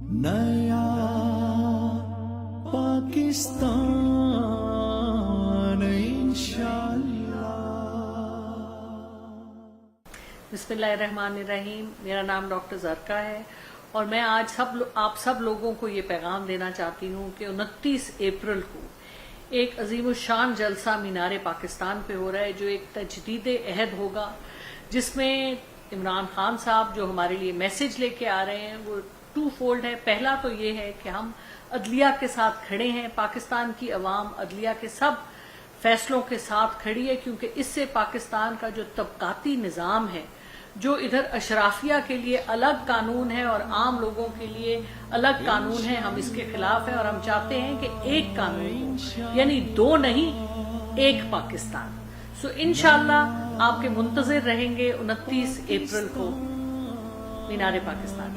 نیا پاکستان انشاءاللہ. بسم اللہ الرحمن الرحیم. میرا نام ڈاکٹر زرکا ہے اور میں آج آپ سب لوگوں کو یہ پیغام دینا چاہتی ہوں کہ 29 اپریل کو ایک عظیم الشان جلسہ مینار پاکستان پہ ہو رہا ہے، جو ایک تجدید عہد ہوگا، جس میں عمران خان صاحب جو ہمارے لیے میسج لے کے آ رہے ہیں وہ 2 فولڈ ہے. پہلا تو یہ ہے کہ ہم عدلیہ کے ساتھ کھڑے ہیں، پاکستان کی عوام عدلیہ کے سب فیصلوں کے ساتھ کھڑی ہے، کیونکہ اس سے پاکستان کا جو طبقاتی نظام ہے، جو ادھر اشرافیہ کے لیے الگ قانون ہے اور عام لوگوں کے لیے الگ قانون ہے، ہم اس کے خلاف ہیں اور ہم چاہتے ہیں کہ ایک قانون ہو، یعنی 2 نہیں، ایک پاکستان. سو انشاءاللہ آپ کے منتظر رہیں گے 29 اپریل کو مینار پاکستان.